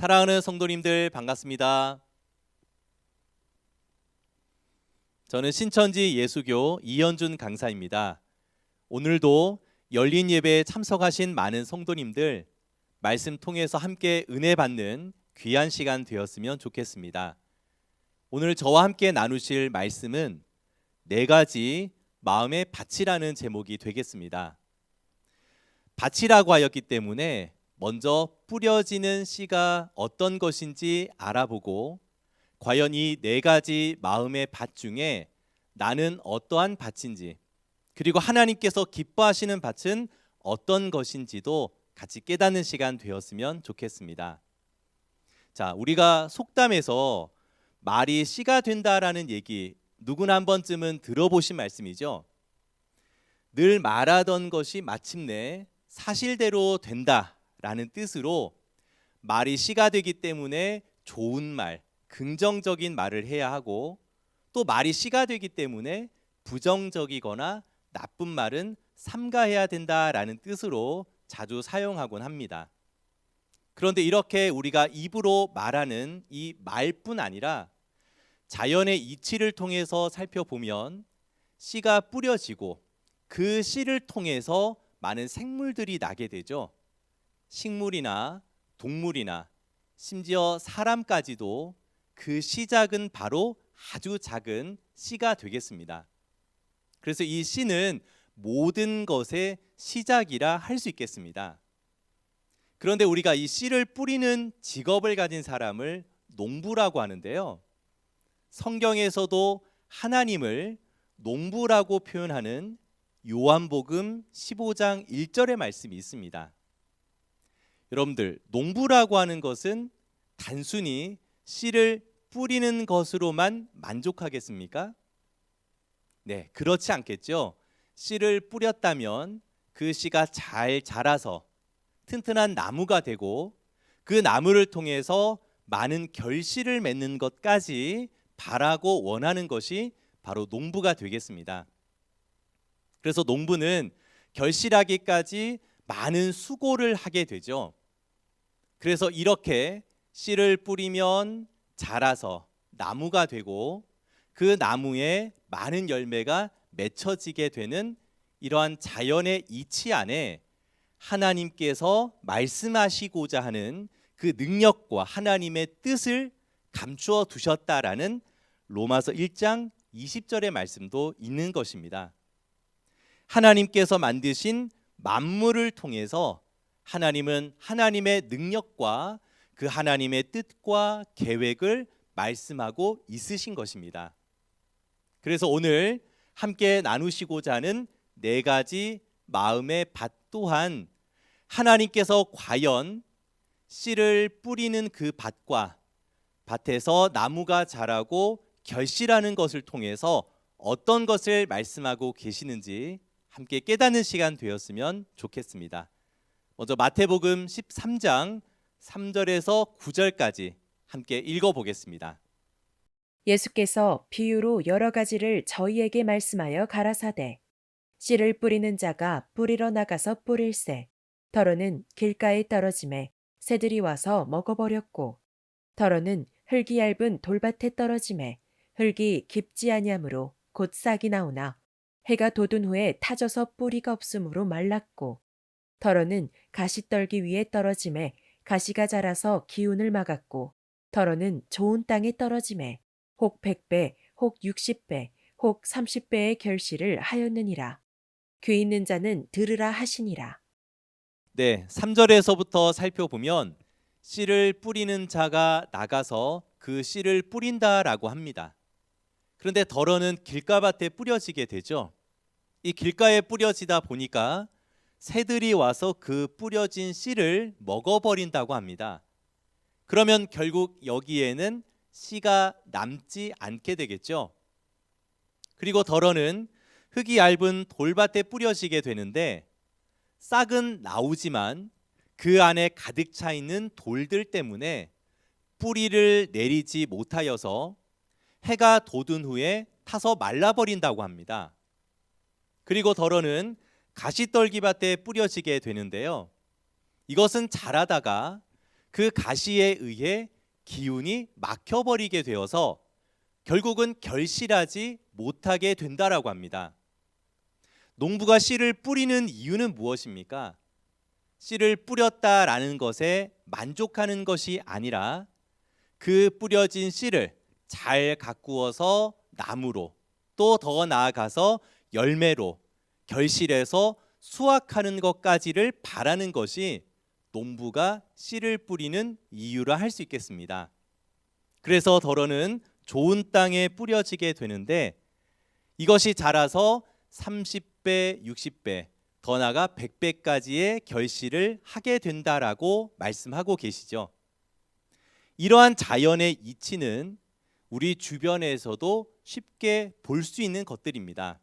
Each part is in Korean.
사랑하는 성도님들 반갑습니다. 저는 신천지 예수교 이현준 강사입니다. 오늘도 열린 예배에 참석하신 많은 성도님들 말씀 통해서 함께 은혜 받는 귀한 시간 되었으면 좋겠습니다. 오늘 저와 함께 나누실 말씀은 네 가지 마음의 밭이라는 제목이 되겠습니다. 밭이라고 하였기 때문에 먼저 뿌려지는 씨가 어떤 것인지 알아보고 과연 이 네 가지 마음의 밭 중에 나는 어떠한 밭인지, 그리고 하나님께서 기뻐하시는 밭은 어떤 것인지도 같이 깨닫는 시간 되었으면 좋겠습니다. 자, 우리가 속담에서 말이 씨가 된다라는 얘기 누구나 한 번쯤은 들어보신 말씀이죠. 늘 말하던 것이 마침내 사실대로 된다라는 뜻으로 말이 씨가 되기 때문에 좋은 말, 긍정적인 말을 해야 하고, 또 말이 씨가 되기 때문에 부정적이거나 나쁜 말은 삼가해야 된다라는 뜻으로 자주 사용하곤 합니다. 그런데 이렇게 우리가 입으로 말하는 이 말뿐 아니라 자연의 이치를 통해서 살펴보면 씨가 뿌려지고 그 씨를 통해서 많은 생물들이 나게 되죠. 식물이나 동물이나 심지어 사람까지도 그 시작은 바로 아주 작은 씨가 되겠습니다. 그래서 이 씨는 모든 것의 시작이라 할 수 있겠습니다. 그런데 우리가 이 씨를 뿌리는 직업을 가진 사람을 농부라고 하는데요. 성경에서도 하나님을 농부라고 표현하는 요한복음 15장 1절의 말씀이 있습니다. 여러분들, 농부라고 하는 것은 단순히 씨를 뿌리는 것으로만 만족하겠습니까? 네, 그렇지 않겠죠. 씨를 뿌렸다면 그 씨가 잘 자라서 튼튼한 나무가 되고 그 나무를 통해서 많은 결실을 맺는 것까지 바라고 원하는 것이 바로 농부가 되겠습니다. 그래서 농부는 결실하기까지 많은 수고를 하게 되죠. 그래서 이렇게 씨를 뿌리면 자라서 나무가 되고 그 나무에 많은 열매가 맺혀지게 되는 이러한 자연의 이치 안에 하나님께서 말씀하시고자 하는 그 능력과 하나님의 뜻을 감추어 두셨다라는 로마서 1장 20절의 말씀도 있는 것입니다. 하나님께서 만드신 만물을 통해서 하나님은 하나님의 능력과 그 하나님의 뜻과 계획을 말씀하고 있으신 것입니다. 그래서 오늘 함께 나누시고자 하는 네 가지 마음의 밭 또한 하나님께서 과연 씨를 뿌리는 그 밭과 밭에서 나무가 자라고 결실하는 것을 통해서 어떤 것을 말씀하고 계시는지 함께 깨닫는 시간 되었으면 좋겠습니다. 먼저 마태복음 13장 3절에서 9절까지 함께 읽어보겠습니다. 예수께서 비유로 여러 가지를 저희에게 말씀하여 가라사대 씨를 뿌리는 자가 뿌리러 나가서 뿌릴새 더러는 길가에 떨어짐에 새들이 와서 먹어버렸고 더러는 흙이 얇은 돌밭에 떨어짐에 흙이 깊지 아니하므로 곧 싹이 나오나 해가 돋은 후에 타져서 뿌리가 없으므로 말랐고 더러는 가시떨기 위에 떨어짐에 가시가 자라서 기운을 막았고 더러는 좋은 땅에 떨어짐에 혹 100배, 혹 60배, 혹 30배의 결실을 하였느니라. 귀 있는 자는 들으라 하시니라. 네, 3절에서부터 살펴보면 씨를 뿌리는 자가 나가서 그 씨를 뿌린다라고 합니다. 그런데 덜어는 길가밭에 뿌려지게 되죠. 이 길가에 뿌려지다 보니까 새들이 와서 그 뿌려진 씨를 먹어버린다고 합니다. 그러면 결국 여기에는 씨가 남지 않게 되겠죠. 그리고 덜어는 흙이 얇은 돌밭에 뿌려지게 되는데 싹은 나오지만 그 안에 가득 차 있는 돌들 때문에 뿌리를 내리지 못하여서 해가 돋은 후에 타서 말라버린다고 합니다. 그리고 덜어는 가시떨기밭에 뿌려지게 되는데요. 이것은 자라다가 그 가시에 의해 기운이 막혀버리게 되어서 결국은 결실하지 못하게 된다라고 합니다. 농부가 씨를 뿌리는 이유는 무엇입니까? 씨를 뿌렸다라는 것에 만족하는 것이 아니라 그 뿌려진 씨를 잘 가꾸어서 나무로, 또 더 나아가서 열매로 결실해서 수확하는 것까지를 바라는 것이 농부가 씨를 뿌리는 이유라 할 수 있겠습니다. 그래서 덜어는 좋은 땅에 뿌려지게 되는데 이것이 자라서 30배, 60배, 더 나아가 100배까지의 결실을 하게 된다라고 말씀하고 계시죠. 이러한 자연의 이치는 우리 주변에서도 쉽게 볼 수 있는 것들입니다.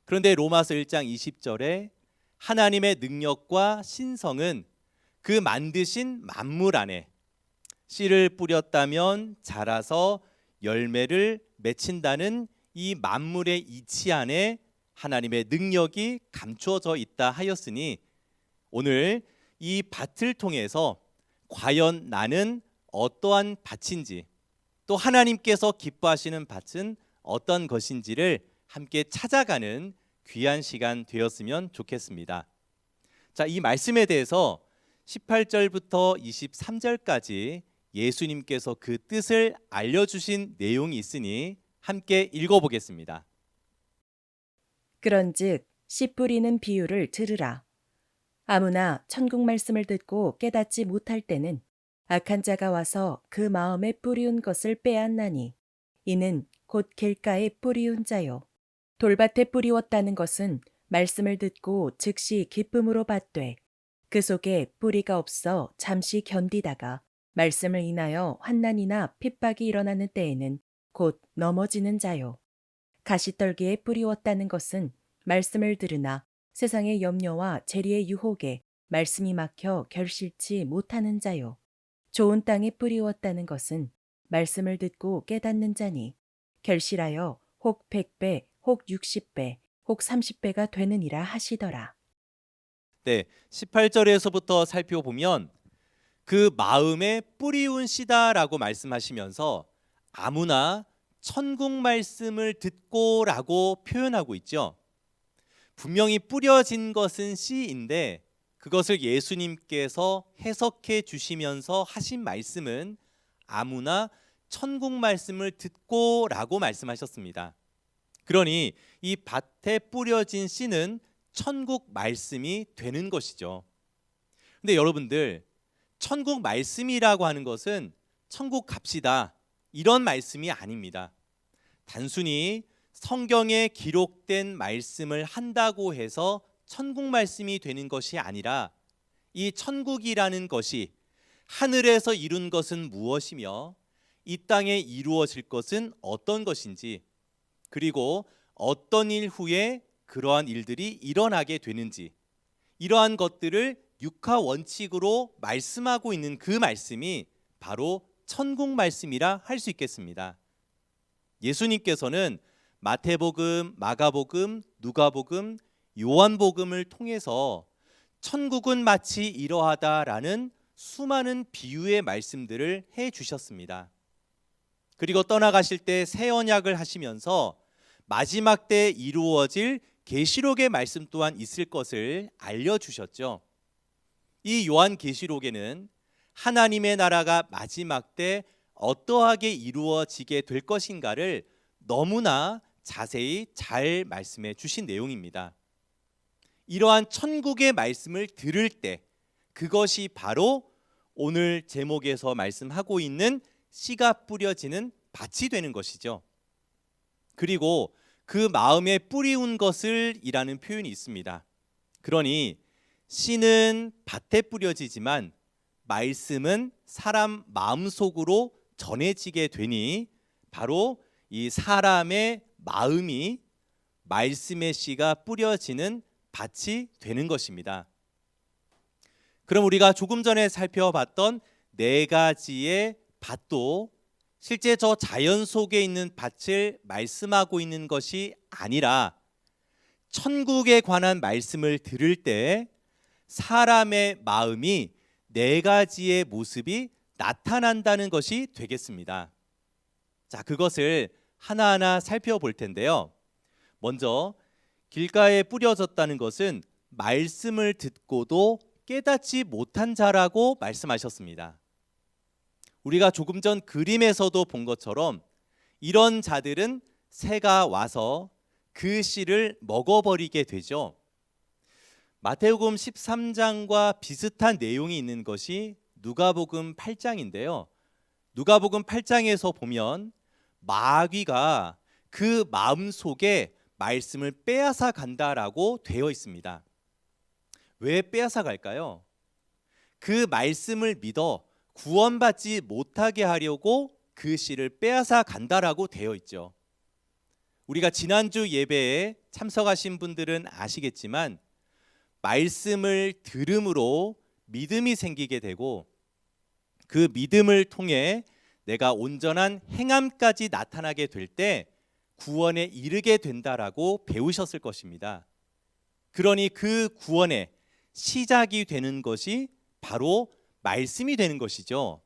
그런데 로마서 1장 20절에 하나님의 능력과 신성은 그 만드신 만물 안에 씨를 뿌렸다면 자라서 열매를 맺힌다는 이 만물의 이치 안에 하나님의 능력이 감추어져 있다 하였으니 오늘 이 밭을 통해서 과연 나는 어떠한 밭인지, 또 하나님께서 기뻐하시는 밭은 어떤 것인지를 함께 찾아가는 귀한 시간 되었으면 좋겠습니다. 자, 이 말씀에 대해서 18절부터 23절까지 예수님께서 그 뜻을 알려주신 내용이 있으니 함께 읽어보겠습니다. 그런즉 씨 뿌리는 비유를 들으라. 아무나 천국 말씀을 듣고 깨닫지 못할 때는 악한 자가 와서 그 마음에 뿌리운 것을 빼앗나니 이는 곧 길가에 뿌리운 자요. 돌밭에 뿌리웠다는 것은 말씀을 듣고 즉시 기쁨으로 받되 그 속에 뿌리가 없어 잠시 견디다가 말씀을 인하여 환난이나 핍박이 일어나는 때에는 곧 넘어지는 자요. 가시떨기에 뿌리웠다는 것은 말씀을 들으나 세상의 염려와 재리의 유혹에 말씀이 막혀 결실치 못하는 자요. 좋은 땅에 뿌리웠다는 것은 말씀을 듣고 깨닫는 자니 결실하여 혹 100배, 혹 60배, 혹 30배가 되느니라 하시더라. 네, 18절에서부터 살펴보면 그 마음에 뿌리운 씨다라고 말씀하시면서 아무나 천국 말씀을 듣고라고 표현하고 있죠. 분명히 뿌려진 것은 씨인데 그것을 예수님께서 해석해 주시면서 하신 말씀은 아무나 천국 말씀을 듣고라고 말씀하셨습니다. 그러니 이 밭에 뿌려진 씨는 천국 말씀이 되는 것이죠. 근데 여러분들, 천국 말씀이라고 하는 것은 천국 갑시다 이런 말씀이 아닙니다. 단순히 성경에 기록된 말씀을 한다고 해서 천국 말씀이 되는 것이 아니라 이 천국이라는 것이 하늘에서 이룬 것은 무엇이며 이 땅에 이루어질 것은 어떤 것인지, 그리고 어떤 일 후에 그러한 일들이 일어나게 되는지, 이러한 것들을 육하 원칙으로 말씀하고 있는 그 말씀이 바로 천국 말씀이라 할 수 있겠습니다. 예수님께서는 마태복음, 마가복음, 누가복음, 요한복음을 통해서 천국은 마치 이러하다라는 수많은 비유의 말씀들을 해 주셨습니다. 그리고 떠나가실 때 새 언약을 하시면서 마지막 때 이루어질 계시록의 말씀 또한 있을 것을 알려주셨죠. 이 요한계시록에는 하나님의 나라가 마지막 때 어떠하게 이루어지게 될 것인가를 너무나 자세히 잘 말씀해 주신 내용입니다. 이러한 천국의 말씀을 들을 때 그것이 바로 오늘 제목에서 말씀하고 있는 씨가 뿌려지는 밭이 되는 것이죠. 그리고 그 마음에 뿌리운 것을 이라는 표현이 있습니다. 그러니 씨는 밭에 뿌려지지만 말씀은 사람 마음속으로 전해지게 되니 바로 이 사람의 마음이 말씀의 씨가 뿌려지는 밭이 되는 것입니다. 그럼 우리가 조금 전에 살펴봤던 네 가지의 밭도 실제 저 자연 속에 있는 밭을 말씀하고 있는 것이 아니라 천국에 관한 말씀을 들을 때 사람의 마음이 네 가지의 모습이 나타난다는 것이 되겠습니다. 자, 그것을 하나하나 살펴볼 텐데요. 먼저 길가에 뿌려졌다는 것은 말씀을 듣고도 깨닫지 못한 자라고 말씀하셨습니다. 우리가 조금 전 그림에서도 본 것처럼 이런 자들은 새가 와서 그 씨를 먹어버리게 되죠. 마태복음 13장과 비슷한 내용이 있는 것이 누가복음 8장인데요. 누가복음 8장에서 보면 마귀가 그 마음 속에 말씀을 빼앗아 간다라고 되어 있습니다. 왜 빼앗아 갈까요? 그 말씀을 믿어 구원받지 못하게 하려고 그 씨를 빼앗아 간다라고 되어 있죠. 우리가 지난주 예배에 참석하신 분들은 아시겠지만 말씀을 들음으로 믿음이 생기게 되고 그 믿음을 통해 내가 온전한 행함까지 나타나게 될 때 구원에 이르게 된다라고 배우셨을 것입니다. 그러니 그 구원의 시작이 되는 것이 바로 말씀이 되는 것이죠.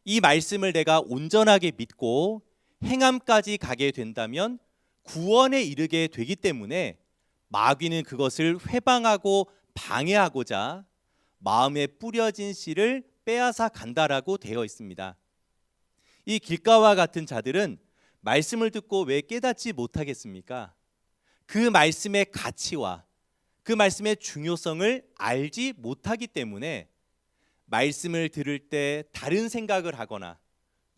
이 말씀을 내가 온전하게 믿고 행함까지 가게 된다면 구원에 이르게 되기 때문에 마귀는 그것을 회방하고 방해하고자 마음에 뿌려진 씨를 빼앗아 간다라고 되어 있습니다. 이 길가와 같은 자들은 말씀을 듣고 왜 깨닫지 못하겠습니까? 그 말씀의 가치와 그 말씀의 중요성을 알지 못하기 때문에 말씀을 들을 때 다른 생각을 하거나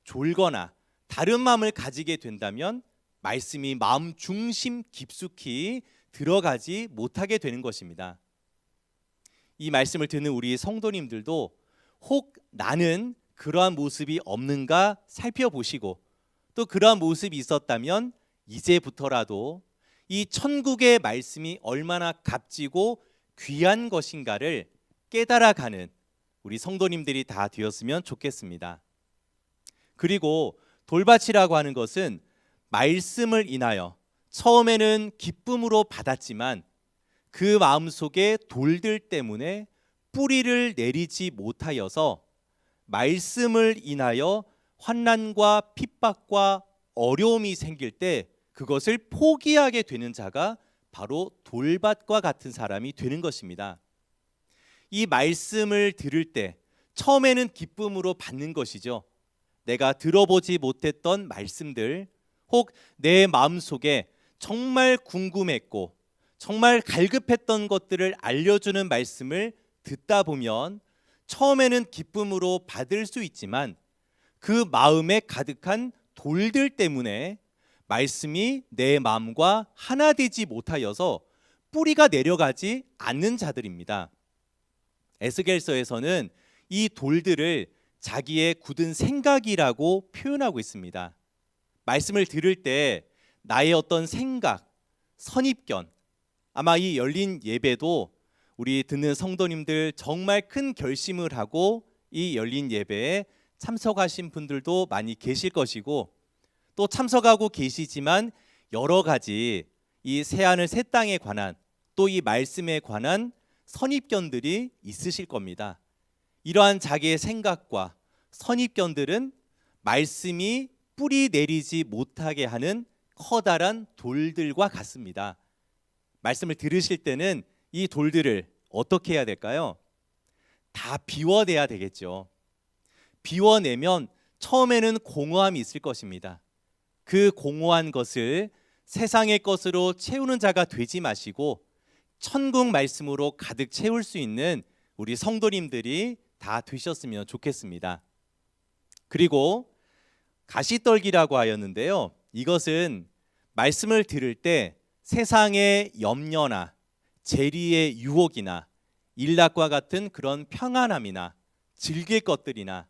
졸거나 다른 마음을 가지게 된다면 말씀이 마음 중심 깊숙이 들어가지 못하게 되는 것입니다. 이 말씀을 듣는 우리 성도님들도 혹 나는 그러한 모습이 없는가 살펴보시고 또 그러한 모습이 있었다면 이제부터라도 이 천국의 말씀이 얼마나 값지고 귀한 것인가를 깨달아가는 우리 성도님들이 다 되었으면 좋겠습니다. 그리고 돌밭이라고 하는 것은 말씀을 인하여 처음에는 기쁨으로 받았지만 그 마음속에 돌들 때문에 뿌리를 내리지 못하여서 말씀을 인하여 환난과 핍박과 어려움이 생길 때 그것을 포기하게 되는 자가 바로 돌밭과 같은 사람이 되는 것입니다. 이 말씀을 들을 때 처음에는 기쁨으로 받는 것이죠. 내가 들어보지 못했던 말씀들, 혹 내 마음속에 정말 궁금했고 정말 갈급했던 것들을 알려주는 말씀을 듣다 보면 처음에는 기쁨으로 받을 수 있지만 그 마음에 가득한 돌들 때문에 말씀이 내 마음과 하나 되지 못하여서 뿌리가 내려가지 않는 자들입니다. 에스겔서에서는 이 돌들을 자기의 굳은 생각이라고 표현하고 있습니다. 말씀을 들을 때 나의 어떤 생각, 선입견, 아마 이 열린 예배도 우리 듣는 성도님들 정말 큰 결심을 하고 이 열린 예배에 참석하신 분들도 많이 계실 것이고 또 참석하고 계시지만 여러 가지 이 새하늘 새 땅에 관한 또 이 말씀에 관한 선입견들이 있으실 겁니다. 이러한 자기의 생각과 선입견들은 말씀이 뿌리 내리지 못하게 하는 커다란 돌들과 같습니다. 말씀을 들으실 때는 이 돌들을 어떻게 해야 될까요? 다 비워내야 되겠죠. 비워내면 처음에는 공허함이 있을 것입니다. 그 공허한 것을 세상의 것으로 채우는 자가 되지 마시고 천국 말씀으로 가득 채울 수 있는 우리 성도님들이 다 되셨으면 좋겠습니다. 그리고 가시떨기라고 하였는데요. 이것은 말씀을 들을 때 세상의 염려나 재리의 유혹이나 일락과 같은 그런 평안함이나 즐길 것들이나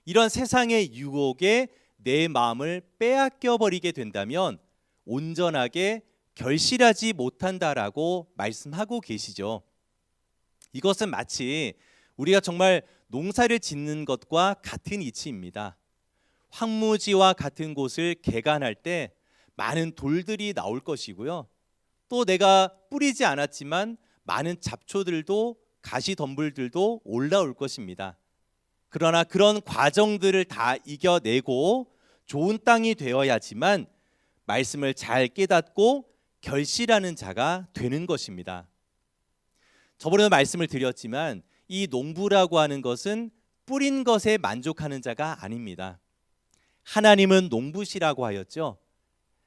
이런 세상의 유혹에 내 마음을 빼앗겨 버리게 된다면 온전하게 결실하지 못한다라고 말씀하고 계시죠. 이것은 마치 우리가 정말 농사를 짓는 것과 같은 이치입니다. 황무지와 같은 곳을 개간할 때 많은 돌들이 나올 것이고요. 또 내가 뿌리지 않았지만 많은 잡초들도 가시덤불들도 올라올 것입니다. 그러나 그런 과정들을 다 이겨내고 좋은 땅이 되어야지만 말씀을 잘 깨닫고 결실하는 자가 되는 것입니다. 저번에도 말씀을 드렸지만 이 농부라고 하는 것은 뿌린 것에 만족하는 자가 아닙니다. 하나님은 농부시라고 하였죠.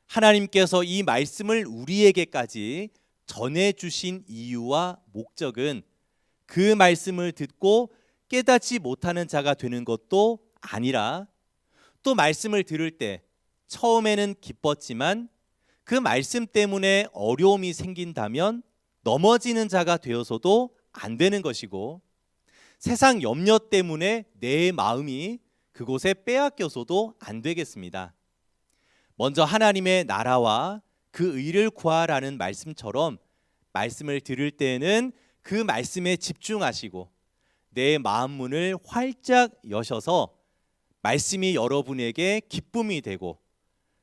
하나님께서 이 말씀을 우리에게까지 전해주신 이유와 목적은 그 말씀을 듣고 깨닫지 못하는 자가 되는 것도 아니라, 또 말씀을 들을 때 처음에는 기뻤지만 그 말씀 때문에 어려움이 생긴다면 넘어지는 자가 되어서도 안 되는 것이고, 세상 염려 때문에 내 마음이 그곳에 빼앗겨서도 안 되겠습니다. 먼저 하나님의 나라와 그 의를 구하라는 말씀처럼 말씀을 들을 때에는 그 말씀에 집중하시고 내 마음 문을 활짝 여셔서 말씀이 여러분에게 기쁨이 되고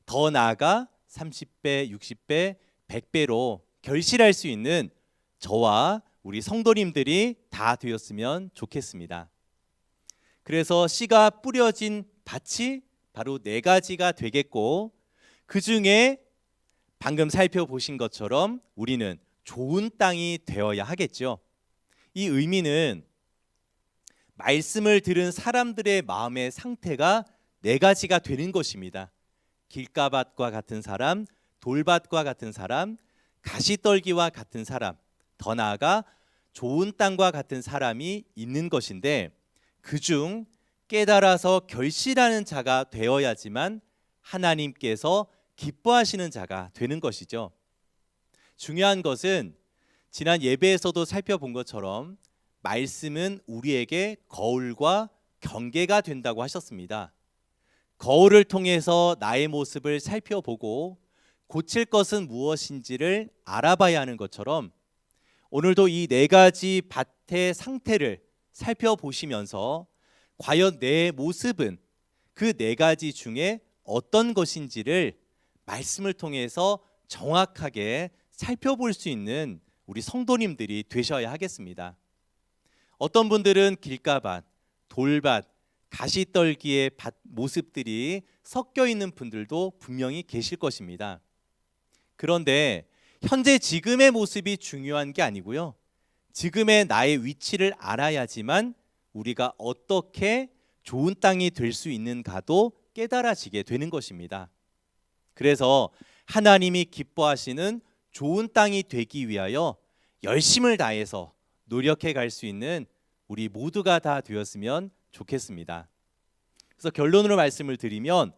더 나아가 30배, 60배, 100배로 결실할 수 있는 저와 우리 성도님들이 다 되었으면 좋겠습니다. 그래서 씨가 뿌려진 밭이 바로 4가지가 되겠고, 그 중에 방금 살펴보신 것처럼 우리는 좋은 땅이 되어야 하겠죠. 이 의미는 말씀을 들은 사람들의 마음의 상태가 4가지가 되는 것입니다. 길가밭과 같은 사람, 돌밭과 같은 사람, 가시떨기와 같은 사람, 더 나아가 좋은 땅과 같은 사람이 있는 것인데, 그중 깨달아서 결실하는 자가 되어야지만 하나님께서 기뻐하시는 자가 되는 것이죠. 중요한 것은 지난 예배에서도 살펴본 것처럼 말씀은 우리에게 거울과 경계가 된다고 하셨습니다. 거울을 통해서 나의 모습을 살펴보고 고칠 것은 무엇인지를 알아봐야 하는 것처럼, 오늘도 이 4가지 밭의 상태를 살펴보시면서 과연 내 모습은 그 4가지 중에 어떤 것인지를 말씀을 통해서 정확하게 살펴볼 수 있는 우리 성도님들이 되셔야 하겠습니다. 어떤 분들은 길가밭, 돌밭, 가시떨기의 밭 모습들이 섞여 있는 분들도 분명히 계실 것입니다. 그런데 현재 지금의 모습이 중요한 게 아니고요, 지금의 나의 위치를 알아야지만 우리가 어떻게 좋은 땅이 될 수 있는가도 깨달아지게 되는 것입니다. 그래서 하나님이 기뻐하시는 좋은 땅이 되기 위하여 열심을 다해서 노력해 갈 수 있는 우리 모두가 다 되었으면 좋겠습니다. 그래서 결론으로 말씀을 드리면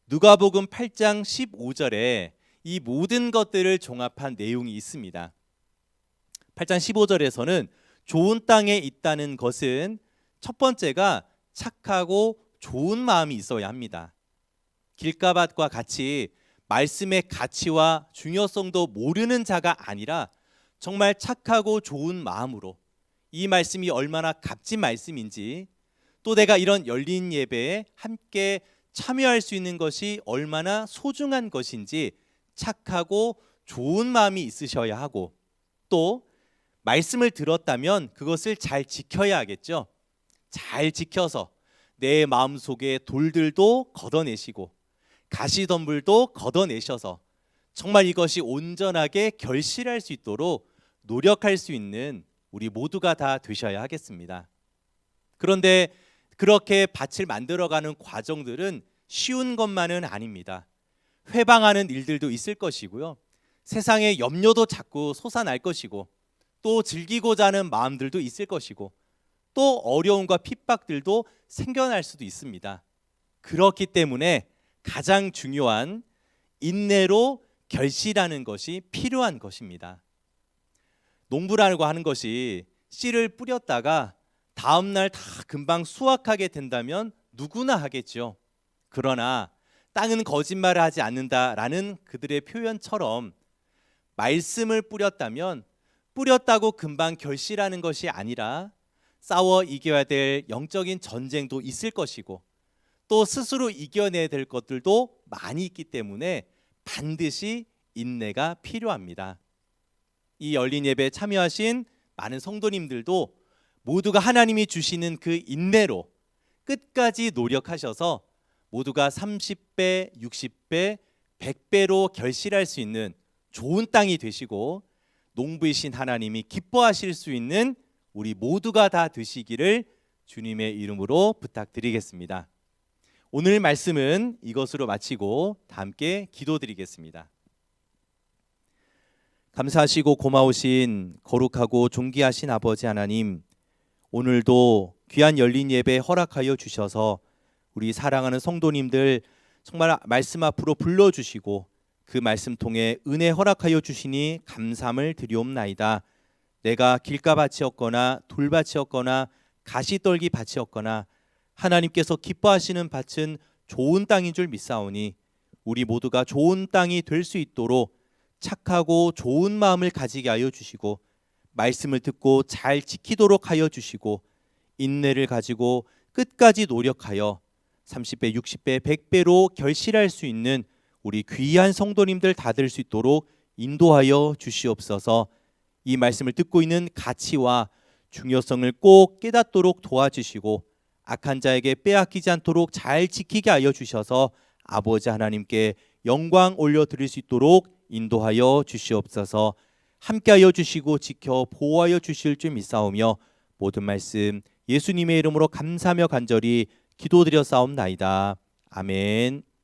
누가복음 8장 15절에 이 모든 것들을 종합한 내용이 있습니다. 8장 15절에서는 좋은 땅에 있다는 것은 첫 번째가 착하고 좋은 마음이 있어야 합니다. 길가밭과 같이 말씀의 가치와 중요성도 모르는 자가 아니라 정말 착하고 좋은 마음으로 이 말씀이 얼마나 값진 말씀인지, 또 내가 이런 열린 예배에 함께 참여할 수 있는 것이 얼마나 소중한 것인지 착하고 좋은 마음이 있으셔야 하고, 또 말씀을 들었다면 그것을 잘 지켜야 하겠죠. 잘 지켜서 내 마음속에 돌들도 걷어내시고 가시덤불도 걷어내셔서 정말 이것이 온전하게 결실할 수 있도록 노력할 수 있는 우리 모두가 다 되셔야 하겠습니다. 그런데 그렇게 밭을 만들어가는 과정들은 쉬운 것만은 아닙니다. 회방하는 일들도 있을 것이고요, 세상의 염려도 자꾸 솟아날 것이고, 또 즐기고자 하는 마음들도 있을 것이고, 또 어려움과 핍박들도 생겨날 수도 있습니다. 그렇기 때문에 가장 중요한 인내로 결실하는 것이 필요한 것입니다. 농부라고 하는 것이 씨를 뿌렸다가 다음 날 다 금방 수확하게 된다면 누구나 하겠죠. 그러나 땅은 거짓말을 하지 않는다라는 그들의 표현처럼 말씀을 뿌렸다면 뿌렸다고 금방 결실하는 것이 아니라 싸워 이겨야 될 영적인 전쟁도 있을 것이고, 또 스스로 이겨내야 될 것들도 많이 있기 때문에 반드시 인내가 필요합니다. 이 열린 예배에 참여하신 많은 성도님들도 모두가 하나님이 주시는 그 인내로 끝까지 노력하셔서 모두가 30배, 60배, 100배로 결실할 수 있는 좋은 땅이 되시고 농부이신 하나님이 기뻐하실 수 있는 우리 모두가 다 되시기를 주님의 이름으로 부탁드리겠습니다. 오늘 말씀은 이것으로 마치고 다 함께 기도드리겠습니다. 감사하시고 고마우신 거룩하고 존귀하신 아버지 하나님, 오늘도 귀한 열린 예배 허락하여 주셔서 우리 사랑하는 성도님들 정말 말씀 앞으로 불러주시고 그 말씀 통해 은혜 허락하여 주시니 감사함을 드리옵나이다. 내가 길가밭이었거나 돌밭이었거나 가시떨기 밭이었거나 하나님께서 기뻐하시는 밭은 좋은 땅인 줄 믿사오니 우리 모두가 좋은 땅이 될 수 있도록 착하고 좋은 마음을 가지게 하여 주시고 말씀을 듣고 잘 지키도록 하여 주시고 인내를 가지고 끝까지 노력하여 30배, 60배, 100배로 결실할 수 있는 우리 귀한 성도님들 다 될 수 있도록 인도하여 주시옵소서. 이 말씀을 듣고 있는 가치와 중요성을 꼭 깨닫도록 도와주시고 악한 자에게 빼앗기지 않도록 잘 지키게 하여 주셔서 아버지 하나님께 영광 올려드릴 수 있도록 인도하여 주시옵소서. 함께하여 주시고 지켜 보호하여 주실 줄 믿사오며 모든 말씀 예수님의 이름으로 감사하며 간절히 기도드려 싸움나이다. 아멘.